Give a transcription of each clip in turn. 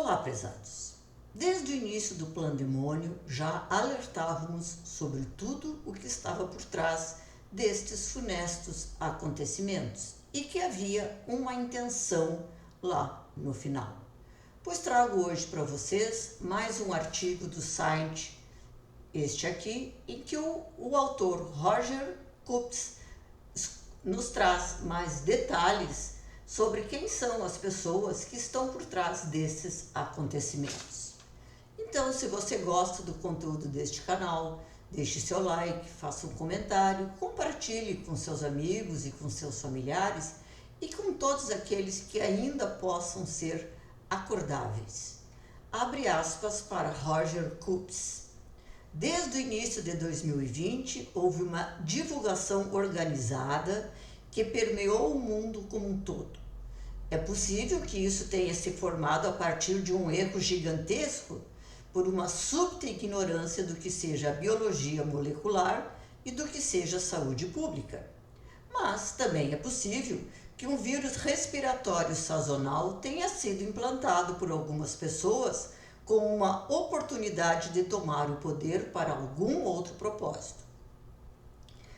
Olá, prezados! Desde o início do Plandemônio já alertávamos sobre tudo o que estava por trás destes funestos acontecimentos e que havia uma intenção lá no final. Pois trago hoje para vocês mais um artigo do site, este aqui, em que o autor Roger Kupcs nos traz mais detalhes sobre quem são as pessoas que estão por trás desses acontecimentos. Então, se você gosta do conteúdo deste canal, deixe seu like, faça um comentário, compartilhe com seus amigos e com seus familiares e com todos aqueles que ainda possam ser acordáveis. Abre aspas para Roger Kupcs. Desde o início de 2020, houve uma divulgação organizada que permeou o mundo como um todo. É possível que isso tenha se formado a partir de um erro gigantesco por uma súbita ignorância do que seja a biologia molecular e do que seja a saúde pública. Mas também é possível que um vírus respiratório sazonal tenha sido implantado por algumas pessoas com uma oportunidade de tomar o poder para algum outro propósito.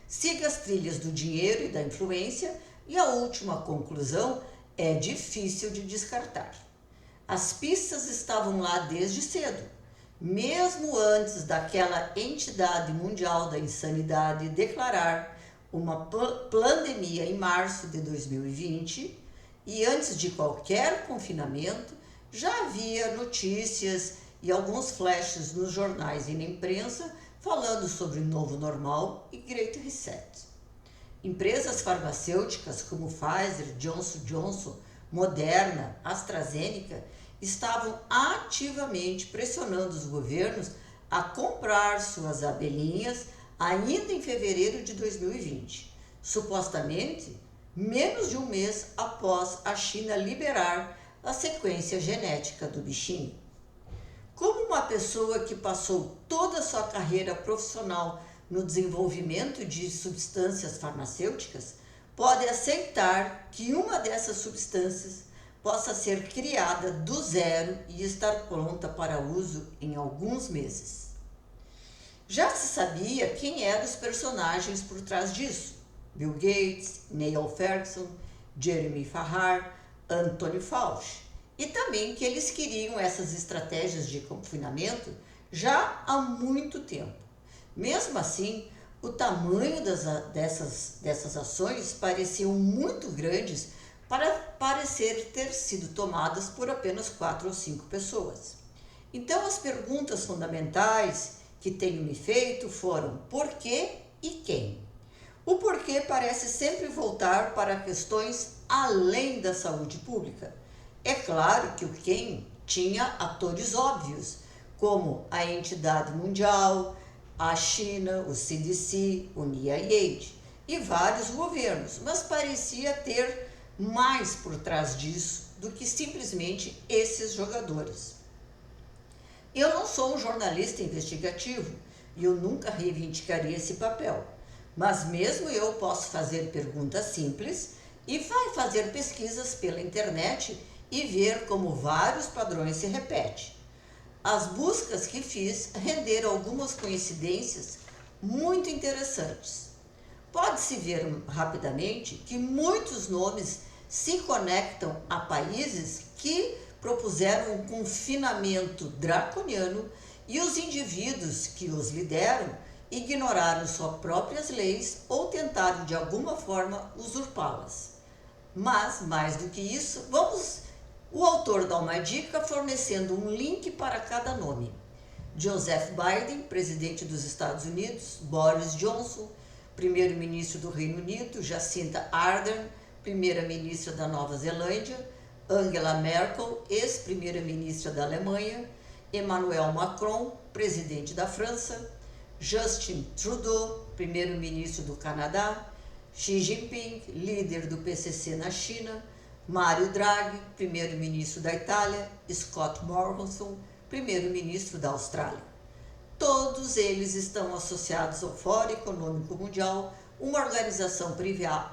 Siga as trilhas do dinheiro e da influência e a última conclusão é difícil de descartar. As pistas estavam lá desde cedo, mesmo antes daquela entidade mundial da insanidade declarar uma pandemia em março de 2020 e antes de qualquer confinamento, já havia notícias e alguns flashes nos jornais e na imprensa falando sobre novo normal e Great Reset. Empresas farmacêuticas como Pfizer, Johnson & Johnson, Moderna, AstraZeneca estavam ativamente pressionando os governos a comprar suas abelhinhas ainda em fevereiro de 2020, supostamente menos de um mês após a China liberar a sequência genética do bichinho. Como uma pessoa que passou toda a sua carreira profissional no desenvolvimento de substâncias farmacêuticas, pode aceitar que uma dessas substâncias possa ser criada do zero e estar pronta para uso em alguns meses. Já se sabia quem eram os personagens por trás disso: Bill Gates, Neil Ferguson, Jeremy Farrar, Anthony Fauci. E também que eles queriam essas estratégias de confinamento já há muito tempo. Mesmo assim, o tamanho dessas ações pareciam muito grandes para parecer ter sido tomadas por apenas 4 ou 5 pessoas. Então, as perguntas fundamentais que tenho me feito foram por quê e quem? O porquê parece sempre voltar para questões além da saúde pública. É claro que o quem tinha atores óbvios, como a entidade mundial, a China, o CDC, o NIAID e vários governos, mas parecia ter mais por trás disso do que simplesmente esses jogadores. Eu não sou um jornalista investigativo e eu nunca reivindicaria esse papel, mas mesmo eu posso fazer perguntas simples e vai fazer pesquisas pela internet e ver como vários padrões se repetem. As buscas que fiz renderam algumas coincidências muito interessantes. Pode-se ver rapidamente que muitos nomes se conectam a países que propuseram um confinamento draconiano e os indivíduos que os lideram ignoraram suas próprias leis ou tentaram de alguma forma usurpá-las. Mas, mais do que isso, o autor dá uma dica fornecendo um link para cada nome. Joseph Biden, presidente dos Estados Unidos; Boris Johnson, primeiro-ministro do Reino Unido; Jacinda Ardern, primeira-ministra da Nova Zelândia; Angela Merkel, ex-primeira-ministra da Alemanha; Emmanuel Macron, presidente da França; Justin Trudeau, primeiro-ministro do Canadá; Xi Jinping, líder do PCC na China; Mario Draghi, primeiro-ministro da Itália; Scott Morrison, primeiro-ministro da Austrália. Todos eles estão associados ao Fórum Econômico Mundial, uma organização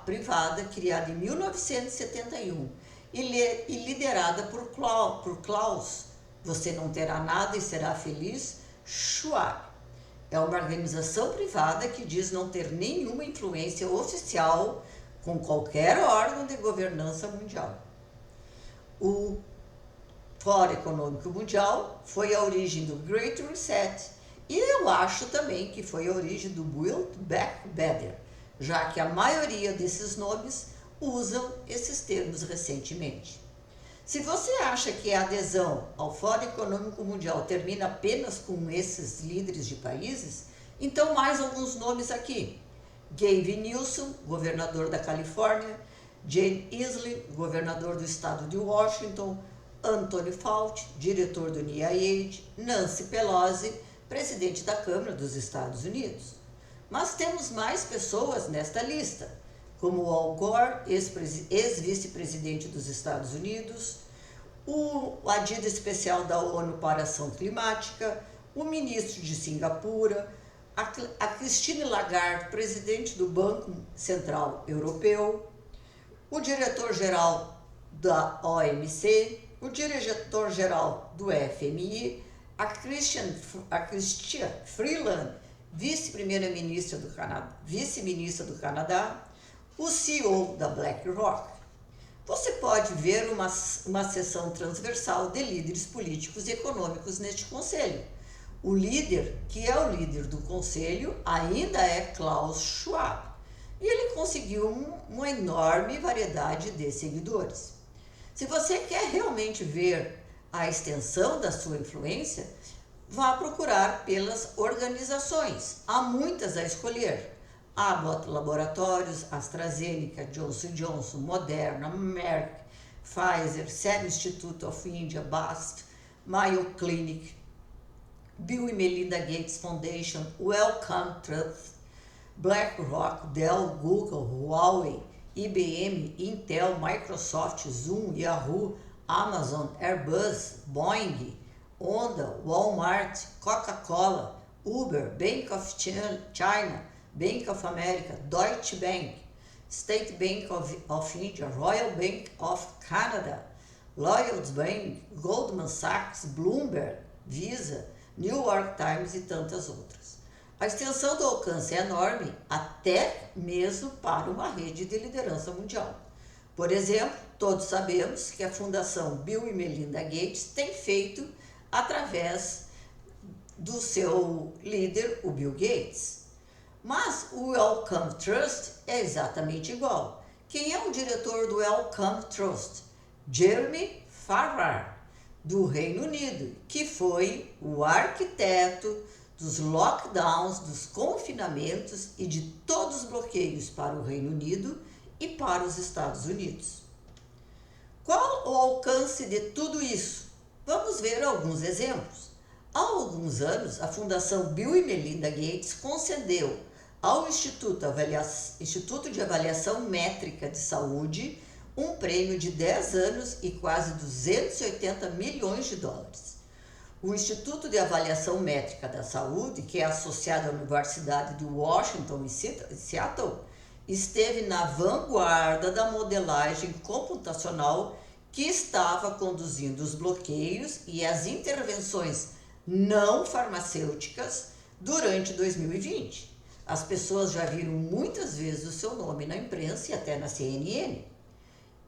privada criada em 1971 e liderada por Klaus Você não terá nada e será feliz, Schwab. É uma organização privada que diz não ter nenhuma influência oficial com qualquer órgão de governança mundial. O Fórum Econômico Mundial foi a origem do Great Reset e eu acho também que foi a origem do Build Back Better, já que a maioria desses nomes usam esses termos recentemente. Se você acha que a adesão ao Fórum Econômico Mundial termina apenas com esses líderes de países, então mais alguns nomes aqui. Gavin Newsom, governador da Califórnia, Jane Inslee, governador do estado de Washington, Anthony Fauci, diretor do NIH, Nancy Pelosi, presidente da Câmara dos Estados Unidos. Mas temos mais pessoas nesta lista, como Al Gore, ex-vice-presidente dos Estados Unidos, o adido especial da ONU para a Ação Climática, o ministro de Singapura, a Christine Lagarde, presidente do Banco Central Europeu, o diretor-geral da OMC, o diretor-geral do FMI, a Chrystia Freeland, vice-primeira-ministra do Canadá, vice-ministra do Canadá, o CEO da BlackRock. Você pode ver uma seção transversal de líderes políticos e econômicos neste conselho. O líder, que é o líder do conselho, ainda é Klaus Schwab, e ele conseguiu uma enorme variedade de seguidores. Se você quer realmente ver a extensão da sua influência, vá procurar pelas organizações. Há muitas a escolher. Abbott Laboratórios, AstraZeneca, Johnson & Johnson, Moderna, Merck, Pfizer, Serum Institute of India, BASF, Mayo Clinic, Bill e Melinda Gates Foundation, Wellcome Trust, BlackRock, Dell, Google, Huawei, IBM, Intel, Microsoft, Zoom, Yahoo, Amazon, Airbus, Boeing, Honda, Walmart, Coca-Cola, Uber, Bank of China, Bank of America, Deutsche Bank, State Bank of India, Royal Bank of Canada, Lloyds Bank, Goldman Sachs, Bloomberg, Visa, New York Times e tantas outras. A extensão do alcance é enorme, até mesmo para uma rede de liderança mundial. Por exemplo, todos sabemos que a Fundação Bill e Melinda Gates tem feito através do seu líder, o Bill Gates. Mas o Wellcome Trust é exatamente igual. Quem é o diretor do Wellcome Trust? Jeremy Farrar, do Reino Unido, que foi o arquiteto dos lockdowns, dos confinamentos e de todos os bloqueios para o Reino Unido e para os Estados Unidos. Qual o alcance de tudo isso? Vamos ver alguns exemplos. Há alguns anos, a Fundação Bill e Melinda Gates concedeu ao Instituto de Avaliação Métrica de Saúde um prêmio de 10 anos e quase 280 milhões de dólares. O Instituto de Avaliação Métrica da Saúde, que é associado à Universidade de Washington e Seattle, esteve na vanguarda da modelagem computacional que estava conduzindo os bloqueios e as intervenções não farmacêuticas durante 2020. As pessoas já viram muitas vezes o seu nome na imprensa e até na CNN.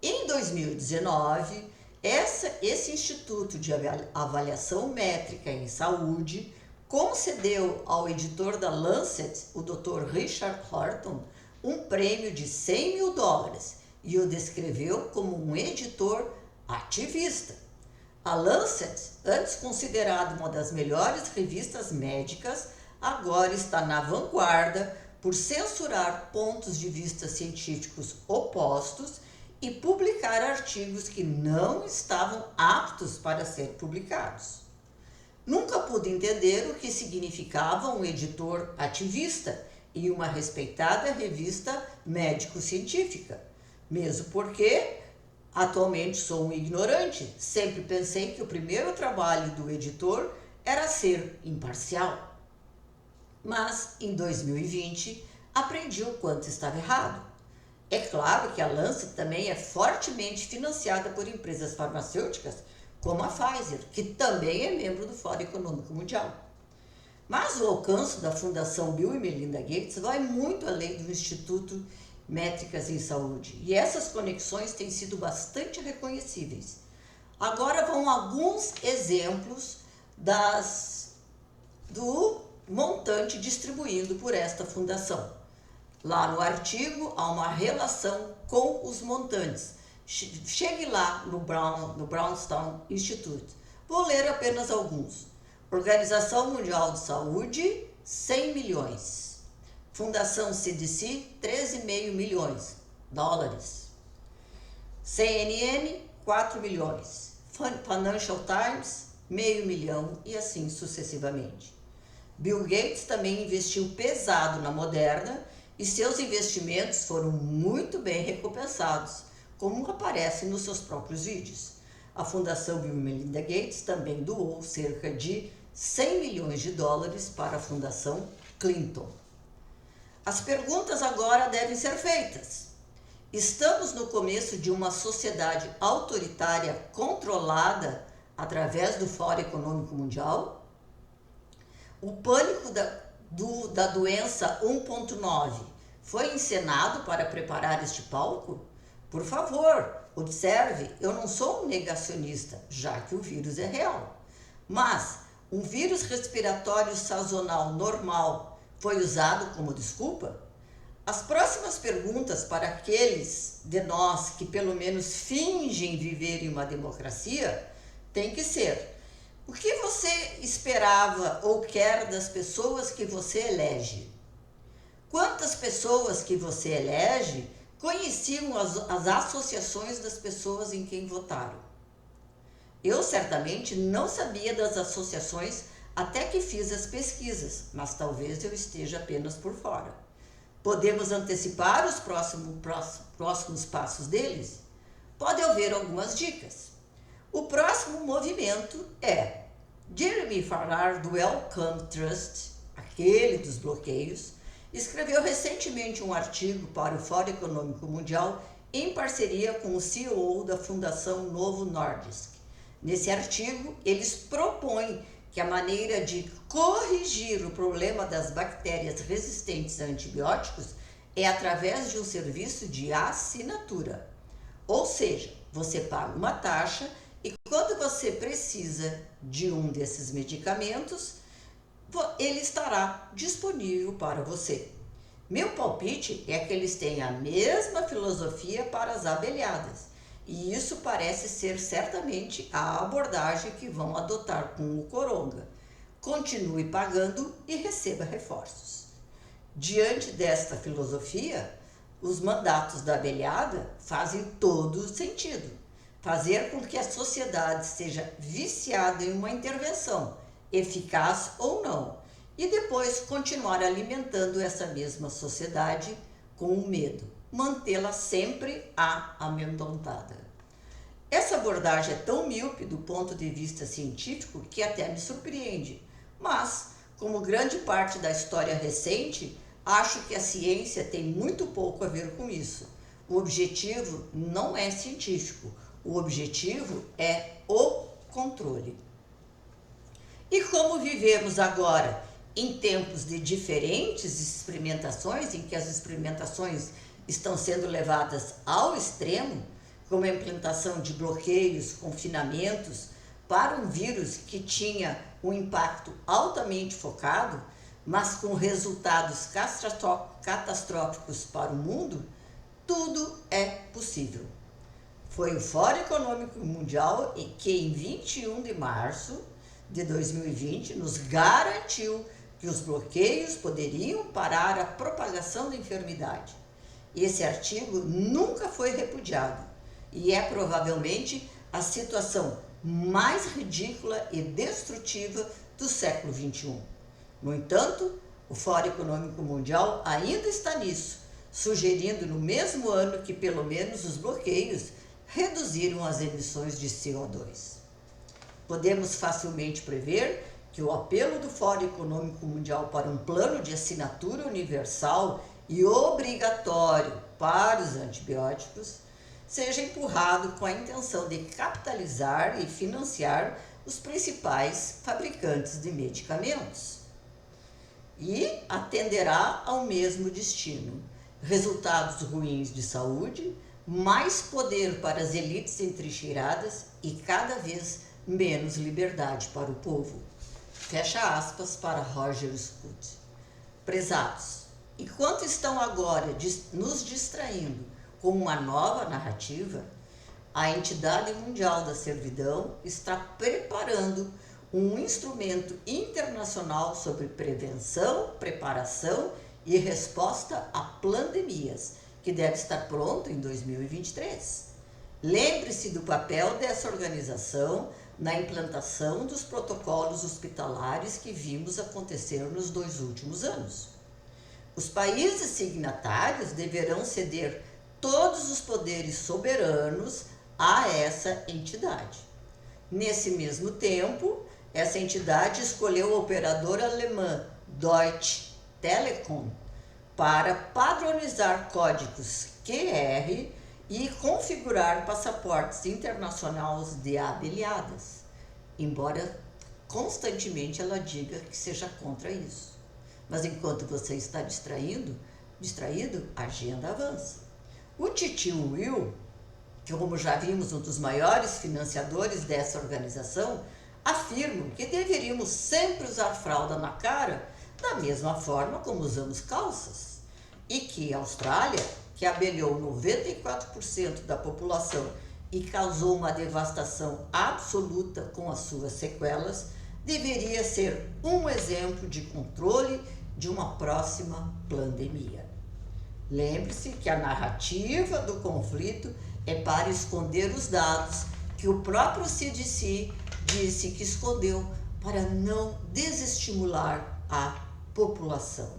Em 2019, esse Instituto de Avaliação Métrica em Saúde concedeu ao editor da Lancet, o Dr. Richard Horton, um prêmio de 100 mil dólares e o descreveu como um editor ativista. A Lancet, antes considerada uma das melhores revistas médicas, agora está na vanguarda por censurar pontos de vista científicos opostos e publicar artigos que não estavam aptos para ser publicados. Nunca pude entender o que significava um editor ativista em uma respeitada revista médico-científica, mesmo porque atualmente sou um ignorante, sempre pensei que o primeiro trabalho do editor era ser imparcial. Mas em 2020 aprendi o quanto estava errado. É claro que a Lancet também é fortemente financiada por empresas farmacêuticas, como a Pfizer, que também é membro do Fórum Econômico Mundial. Mas o alcance da Fundação Bill e Melinda Gates vai muito além do Instituto Métricas em Saúde, e essas conexões têm sido bastante reconhecíveis. Agora vão alguns exemplos do montante distribuído por esta fundação. Lá no artigo há uma relação com os montantes. Chegue lá no Brownstown Institute. Vou ler apenas alguns. Organização Mundial de Saúde, 100 milhões. Fundação CDC, 13,5 milhões dólares. CNN, 4 milhões. Financial Times, meio milhão e assim sucessivamente. Bill Gates também investiu pesado na Moderna e seus investimentos foram muito bem recompensados, como aparece nos seus próprios vídeos. A Fundação Bill e Melinda Gates também doou cerca de 100 milhões de dólares para a Fundação Clinton. As perguntas agora devem ser feitas. Estamos no começo de uma sociedade autoritária controlada através do Fórum Econômico Mundial? O pânico da doença 1.9 foi encenado para preparar este palco? Por favor, observe, eu não sou um negacionista, já que o vírus é real. Mas um vírus respiratório sazonal normal foi usado como desculpa? As próximas perguntas para aqueles de nós que pelo menos fingem viver em uma democracia têm que ser: o que você esperava ou quer das pessoas que você elege? Quantas pessoas que você elege conheciam as associações das pessoas em quem votaram? Eu certamente não sabia das associações até que fiz as pesquisas, mas talvez eu esteja apenas por fora. Podemos antecipar os próximos passos deles? Pode haver algumas dicas. O próximo movimento é: Jeremy Farrar, do Wellcome Trust, aquele dos bloqueios, escreveu recentemente um artigo para o Fórum Econômico Mundial em parceria com o CEO da Fundação Novo Nordisk. Nesse artigo, eles propõem que a maneira de corrigir o problema das bactérias resistentes a antibióticos é através de um serviço de assinatura. Ou seja, você paga uma taxa e quando você precisa de um desses medicamentos, ele estará disponível para você. Meu palpite é que eles têm a mesma filosofia para as abelhadas, e isso parece ser certamente a abordagem que vão adotar com o coronga. Continue pagando e receba reforços. Diante desta filosofia, os mandatos da abelhada fazem todo sentido. Fazer com que a sociedade seja viciada em uma intervenção, eficaz ou não, e depois continuar alimentando essa mesma sociedade com o medo, mantê-la sempre amedrontada. Essa abordagem é tão míope do ponto de vista científico que até me surpreende, mas, como grande parte da história recente, acho que a ciência tem muito pouco a ver com isso. O objetivo não é científico, o objetivo é o controle. E como vivemos agora em tempos de diferentes experimentações, em que as experimentações estão sendo levadas ao extremo, como a implantação de bloqueios, confinamentos, para um vírus que tinha um impacto altamente focado, mas com resultados catastróficos para o mundo, tudo é possível. Foi o Fórum Econômico Mundial que, em 21 de março de 2020, nos garantiu que os bloqueios poderiam parar a propagação da enfermidade. Esse artigo nunca foi repudiado e é provavelmente a situação mais ridícula e destrutiva do século XXI. No entanto, o Fórum Econômico Mundial ainda está nisso, sugerindo no mesmo ano que pelo menos os bloqueios reduziram as emissões de CO2. Podemos facilmente prever que o apelo do Fórum Econômico Mundial para um plano de assinatura universal e obrigatório para os antibióticos seja empurrado com a intenção de capitalizar e financiar os principais fabricantes de medicamentos. E atenderá ao mesmo destino: resultados ruins de saúde, mais poder para as elites entrincheiradas e cada vez menos liberdade para o povo. Fecha aspas para Roger Scruton. Prezados, enquanto estão agora nos distraindo com uma nova narrativa, a Entidade Mundial da Servidão está preparando um instrumento internacional sobre prevenção, preparação e resposta a pandemias, que deve estar pronto em 2023. Lembre-se do papel dessa organização na implantação dos protocolos hospitalares que vimos acontecer nos 2 últimos anos. Os países signatários deverão ceder todos os poderes soberanos a essa entidade. Nesse mesmo tempo, essa entidade escolheu a operadora alemã Deutsche Telekom para padronizar códigos QR e configurar passaportes internacionais de abelhadas, embora constantemente ela diga que seja contra isso. Mas enquanto você está distraído, a agenda avança. O titio Will, que como já vimos um dos maiores financiadores dessa organização, afirma que deveríamos sempre usar fralda na cara da mesma forma como usamos calças, e que a Austrália, que abelhou 94% da população e causou uma devastação absoluta com as suas sequelas, deveria ser um exemplo de controle de uma próxima pandemia. Lembre-se que a narrativa do conflito é para esconder os dados que o próprio CDC disse que escondeu para não desestimular a população.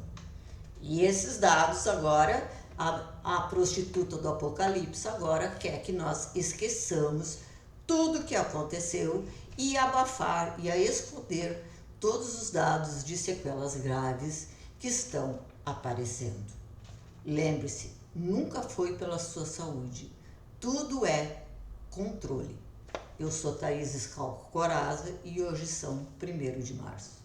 E esses dados agora, a prostituta do Apocalipse agora quer que nós esqueçamos tudo o que aconteceu e abafar e a esconder todos os dados de sequelas graves que estão aparecendo. Lembre-se, nunca foi pela sua saúde. Tudo é controle. Eu sou Thaís Scalco Coraza e hoje são 1º de março.